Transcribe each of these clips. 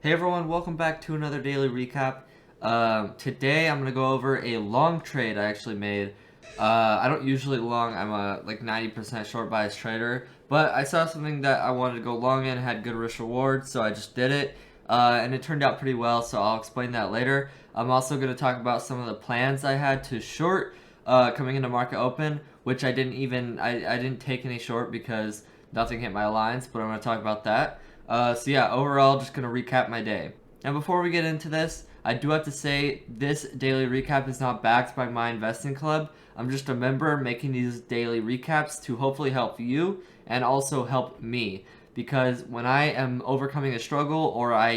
Hey everyone, welcome back to another daily recap. Today I'm gonna go over a long trade I actually made. I don't usually long, I'm a like 90% short bias trader, but I saw something that I wanted to go long in, had good risk reward, so I just did it. And it turned out pretty well, so I'll explain that later. I'm also gonna talk about some of the plans I had to short coming into market open, which I didn't take any short because nothing hit my lines, but I'm gonna talk about that. So yeah, overall, just gonna recap my day. And before we get into this, I do have to say this daily recap is not backed by my investing club. I'm just a member making these daily recaps to hopefully help you and also help me. Because when I am overcoming a struggle or I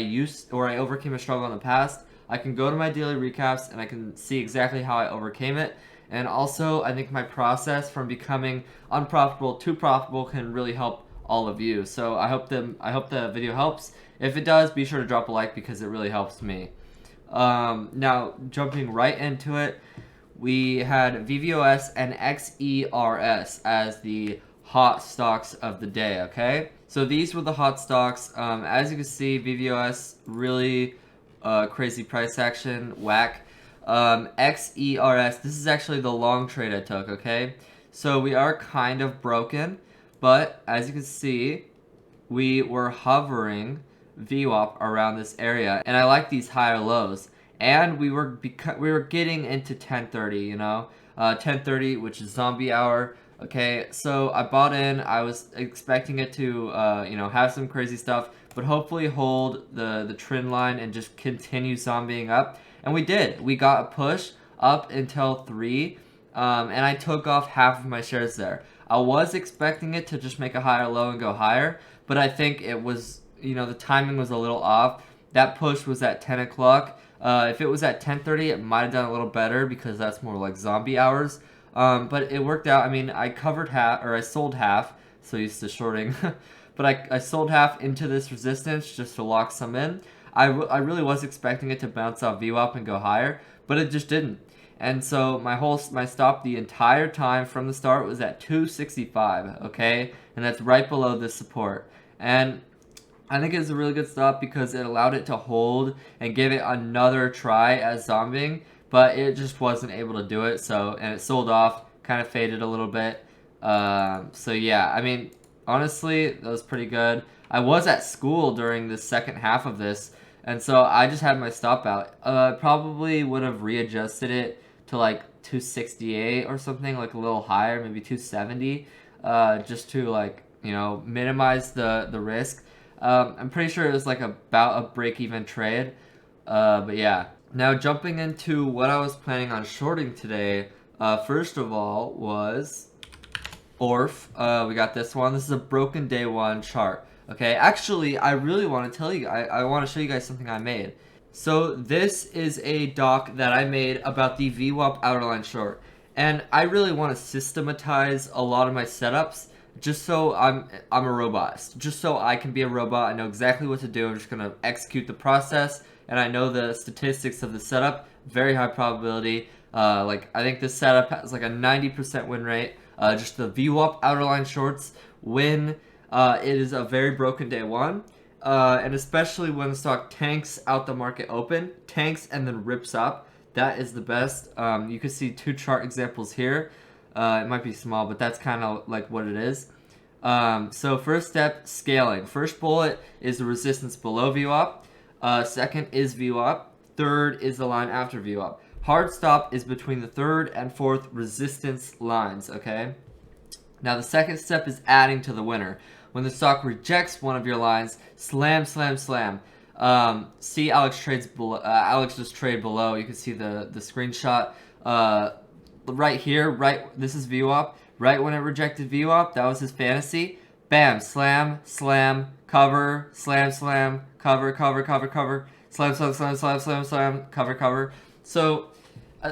overcame a struggle in the past, I can go to my daily recaps and I can see exactly how I overcame it. And also, I think my process from becoming unprofitable to profitable can really help all of you. So I hope the video helps. If it does, be sure to drop a like because it really helps me. Now jumping right into it, we had VVOS and XERS as the hot stocks of the day. Okay, so these were the hot stocks. As you can see, VVOS really crazy price action, whack. XERS, this is actually the long trade I took. Okay, so we are kind of broken. But as you can see, we were hovering VWAP around this area, and I like these higher lows. And we were getting into 10:30, 10:30, which is zombie hour. Okay, so I bought in. I was expecting it to, have some crazy stuff, but hopefully hold the trend line and just continue zombieing up. And we did. We got a push up until 3, and I took off half of my shares there. I was expecting it to just make a higher low and go higher, but I think it was, the timing was a little off. That push was at 10 o'clock. If it was at 10:30, it might have done a little better because that's more like zombie hours. But it worked out. I mean, I covered half, or I sold half, so used to shorting. But I sold half into this resistance just to lock some in. I really was expecting it to bounce off VWAP and go higher, but it just didn't. And so my stop the entire time from the start was at 265, okay? And that's right below this support. And I think it's a really good stop because it allowed it to hold and give it another try as zombieing, but it just wasn't able to do it. And it sold off, kind of faded a little bit. So yeah, I mean, honestly, that was pretty good. I was at school during the second half of this, and so I just had my stop out. Probably would have readjusted it to like 268 or something, like a little higher, maybe 270, just to like minimize the risk. I'm pretty sure it was like about a break-even trade, but yeah. Now jumping into what I was planning on shorting today, first of all was ORPH. We got this one. This is a broken day one chart. Okay, actually, I really want to tell you, I want to show you guys something I made. So this is a doc that I made about the VWAP outerline short, and I really want to systematize a lot of my setups just so I'm a robot, just so I can be a robot. I know exactly what to do. I'm just gonna execute the process, and I know the statistics of the setup. Very high probability. Like I think this setup has like a 90% win rate. Just the VWAP outerline shorts win. It is a very broken day one. And especially when the stock tanks out the market open, tanks and then rips up. That is the best. You can see two chart examples here. It might be small, but that's kind of like what it is. So first step, scaling. First bullet is the resistance below VWAP. Second is VWAP. Third is the line after VWAP. Hard stop is between the third and fourth resistance lines, okay? Now the second step is adding to the winner. When the stock rejects one of your lines, slam, slam, slam. See Alex trades below. Alex just traded below. You can see the screenshot. Right here, this is VWAP. Right when it rejected VWAP, that was his fantasy. Bam, slam, slam, cover, slam, slam, cover, cover, cover, cover, slam, slam, slam, slam, slam, slam, cover, cover. So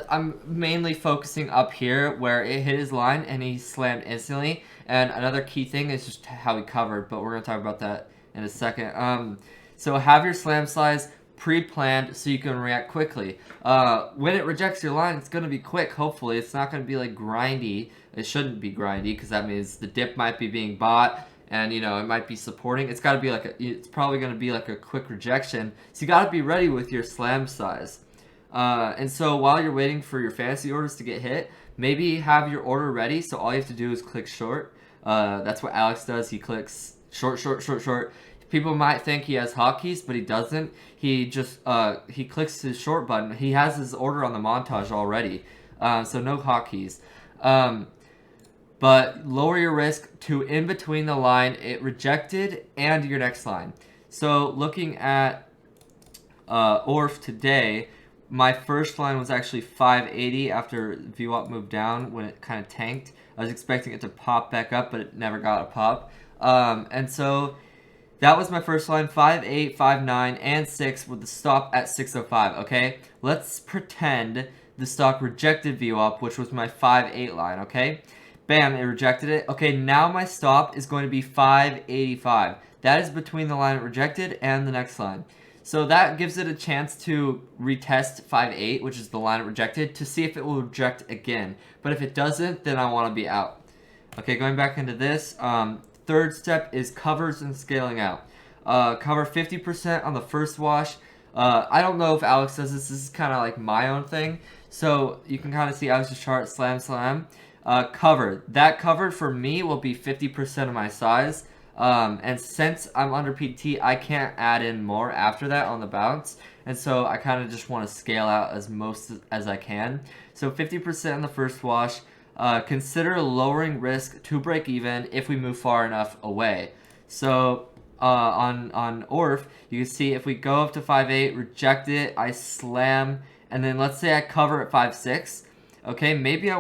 I'm mainly focusing up here where it hit his line and he slammed instantly. And another key thing is just how he covered, but we're gonna talk about that in a second. So have your slam size pre-planned so you can react quickly. When it rejects your line, it's going to be quick, hopefully. It's not going to be like grindy. It shouldn't be grindy because that means the dip might be being bought and you know it might be supporting. It's got to be like it's probably going to be like a quick rejection, so you got to be ready with your slam size. And so while you're waiting for your fantasy orders to get hit, maybe have your order ready, so all you have to do is click short. That's what Alex does. He clicks short, short, short, short. People might think he has hotkeys, but he doesn't. He just he clicks his short button. He has his order on the montage already, so no hotkeys. But lower your risk to in between the line it rejected and your next line. So looking at ORF today, my first line was actually 580 after VWAP moved down when it kind of tanked. I was expecting it to pop back up, but it never got a pop. And so that was my first line, 5.8, 5.9, and 6 with the stop at 6.05, okay? Let's pretend the stock rejected VWAP, which was my 5.8 line, okay? Bam, it rejected it. Okay, now my stop is going to be 5.85. That is between the line it rejected and the next line. So that gives it a chance to retest 5.8, which is the line it rejected, to see if it will reject again. But if it doesn't, then I want to be out. Okay, going back into this, third step is covers and scaling out. Cover 50% on the first wash. I don't know if Alex does this. This is kind of like my own thing. So you can kind of see Alex's chart, slam, slam. Cover. That cover for me will be 50% of my size. And since I'm under PT, I can't add in more after that on the bounce. And so I kind of just want to scale out as most as I can. So 50% in the first wash. Consider lowering risk to break even if we move far enough away. So on ORF, you can see if we go up to 5.8, reject it, I slam, and then let's say I cover at 5.6. Okay, maybe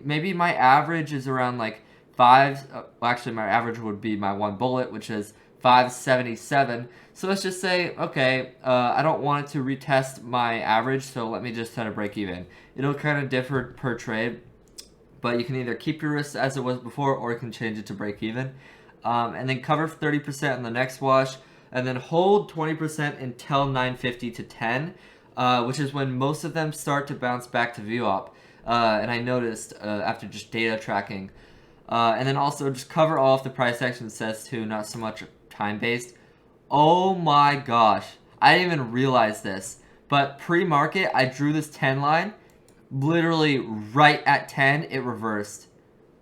maybe my average is around like 5. Well, actually, my average would be my one bullet, which is 577. So let's just say, okay, I don't want it to retest my average, so let me just set a break even. It'll kind of differ per trade, but you can either keep your risk as it was before, or you can change it to break even. And then cover 30% on the next wash, and then hold 20% until 950 to 10, which is when most of them start to bounce back to VWAP. And I noticed after just data tracking. And then also just cover all if the price action says to, not so much time-based. Oh my gosh, I didn't even realize this, but pre-market I drew this 10 line, literally right at 10 it reversed,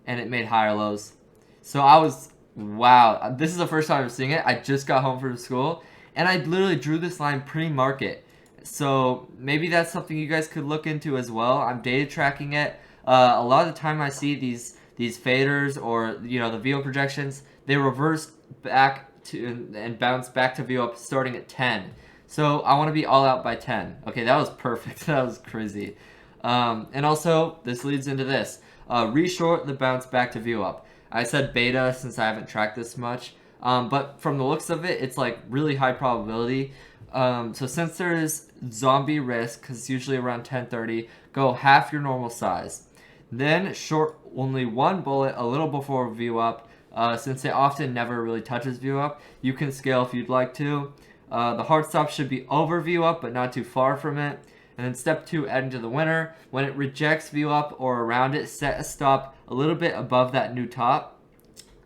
and it made higher lows. So I was, wow, this is the first time I'm seeing it. I just got home from school, and I literally drew this line pre-market. So maybe that's something you guys could look into as well. I'm data tracking it. A lot of the time I see these faders or, you know, the VO projections, they reverse back to and bounce back to VO up starting at 10. So I want to be all out by 10. Okay, that was perfect. That was crazy. And also, this leads into this. Reshort the bounce back to VO up. I said beta since I haven't tracked this much. But from the looks of it, it's like really high probability. So since there is zombie risk, because it's usually around 1030, go half your normal size. Then short only one bullet a little before VWAP. Since it often never really touches VWAP, you can scale if you'd like to. The hard stop should be over VWAP, but not too far from it. And then step 2, add into the winner. When it rejects VWAP or around it, set a stop a little bit above that new top.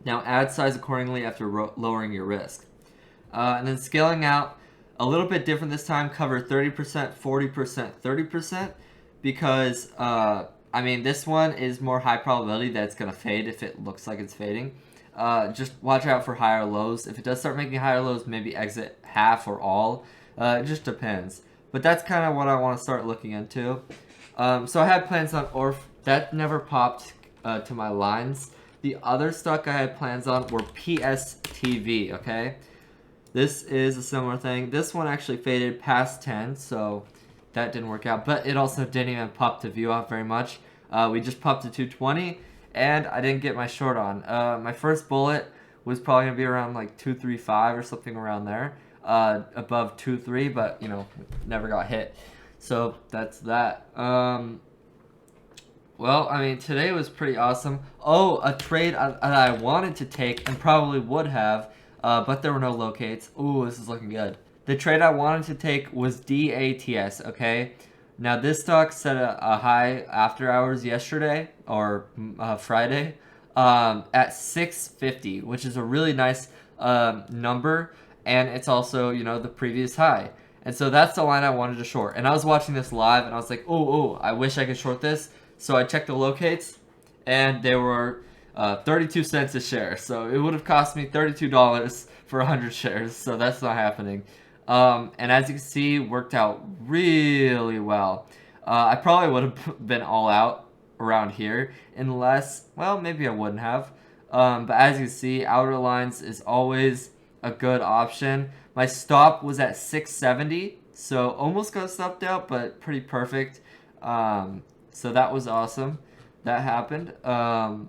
Now add size accordingly after lowering your risk. And then scaling out, a little bit different this time. Cover 30%, 40%, 30%. Because, I mean, this one is more high probability that it's going to fade if it looks like it's fading. Just watch out for higher lows. If it does start making higher lows, maybe exit half or all. It just depends. But that's kind of what I want to start looking into. So I had plans on ORF. That never popped to my lines. The other stock I had plans on were PSTV, okay? This is a similar thing. This one actually faded past 10, so that didn't work out. But it also didn't even pop to VWAP very much. We just popped to 220, and I didn't get my short on. My first bullet was probably going to be around like 235 or something around there. Above 2.3, but you know, never got hit. So that's that. Well, I mean, today was pretty awesome. Oh, a trade that I wanted to take and probably would have, but there were no locates. Ooh, this is looking good. The trade I wanted to take was DATS, okay? Now, this stock set a high after hours yesterday, or Friday. at 650, which is a really nice number, and it's also, you know, the previous high. And so that's the line I wanted to short. And I was watching this live, and I was like, oh, I wish I could short this. So I checked the locates, and they were 32 cents a share. So it would have cost me $32 for 100 shares. So that's not happening. And as you can see, worked out really well. I probably would have been all out around here, unless, well, maybe I wouldn't have. But as you see, outer lines is always a good option. My stop was at 670, so almost got stopped out, but pretty perfect. So that was awesome. That happened. And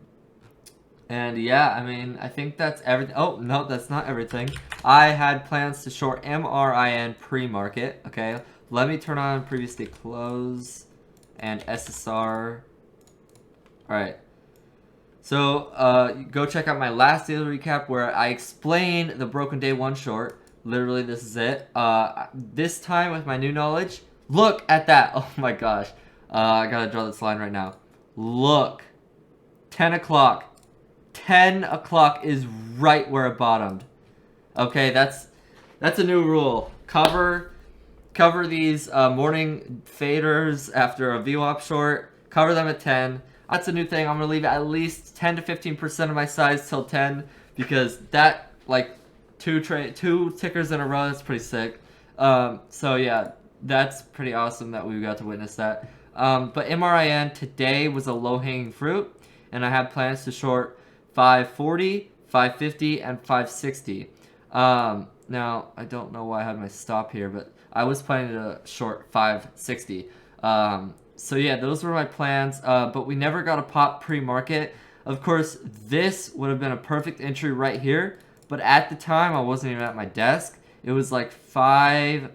yeah, I mean, I think that's everything. Oh, no, that's not everything. I had plans to short MRIN pre-market. Okay, let me turn on previously close and SSR. All right. So go check out my last daily recap where I explain the broken day one short. Literally, this is it. This time with my new knowledge, look at that. Oh my gosh. I gotta draw this line right now. Look. 10 o'clock. 10 o'clock is right where it bottomed. Okay, that's a new rule. Cover these morning faders after a VWAP short. Cover them at 10. That's a new thing. I'm gonna leave at least 10 to 15% of my size till 10 because that, like, two tickers in a row, that's pretty sick. So yeah, that's pretty awesome that we got to witness that. But MRIN today was a low-hanging fruit, and I had plans to short 540, 550, and 560. Now, I don't know why I had my stop here, but I was planning to short 560. So yeah, those were my plans, but we never got a pop pre-market. Of course, this would have been a perfect entry right here, but at the time, I wasn't even at my desk. It was like it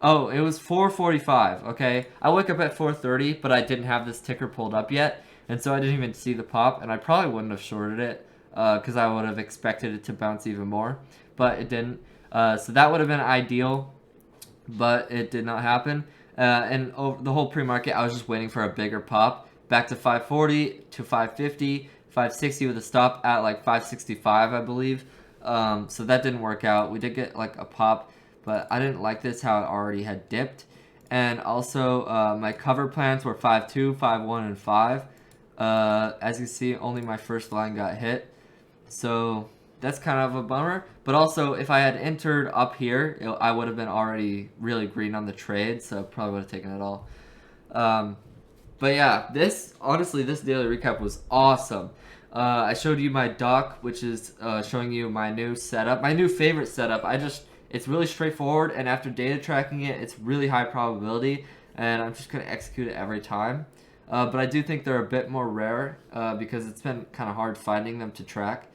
was 4:45, okay? I woke up at 4:30, but I didn't have this ticker pulled up yet, and so I didn't even see the pop, and I probably wouldn't have shorted it, because I would have expected it to bounce even more, but it didn't. So that would have been ideal, but it did not happen. And over the whole pre-market, I was just waiting for a bigger pop. Back to 540, to 550, 560 with a stop at like 565, I believe. So that didn't work out. We did get like a pop, but I didn't like this how it already had dipped. And also, my cover plans were 5.2, 5.1, and 5. As you see, only my first line got hit. So that's kind of a bummer. But also, if I had entered up here, I would have been already really green on the trade, so probably would have taken it all. But yeah, honestly, this daily recap was awesome. I showed you my doc, which is showing you my new setup, my new favorite setup. It's really straightforward, and after data tracking it, it's really high probability, and I'm just going to execute it every time. But I do think they're a bit more rare because it's been kind of hard finding them to track.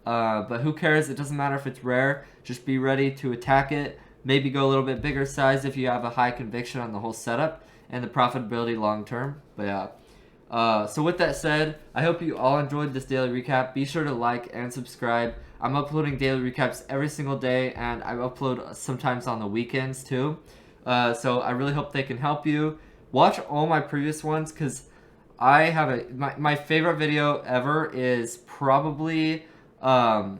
But who cares? It doesn't matter if it's rare. Just be ready to attack it. Maybe go a little bit bigger size if you have a high conviction on the whole setup and the profitability long term. But yeah. So with that said, I hope you all enjoyed this daily recap. Be sure to like and subscribe. I'm uploading daily recaps every single day, and I upload sometimes on the weekends too. So I really hope they can help you. Watch all my previous ones because I have my favorite video ever is probably a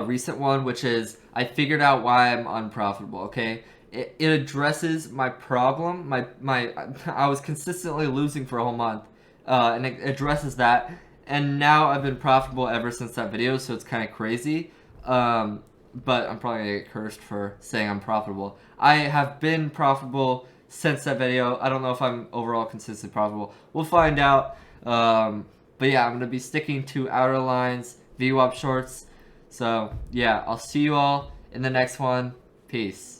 recent one, which is I figured out why I'm unprofitable. Okay, it addresses my problem. I was consistently losing for a whole month, and it addresses that. And now I've been profitable ever since that video, so it's kind of crazy. But I'm probably gonna get cursed for saying I'm profitable. I have been profitable since that video. I don't know if I'm overall consistently profitable. We'll find out. But yeah, I'm gonna be sticking to outer lines, VWAP shorts. So yeah, I'll see you all in the next one. Peace.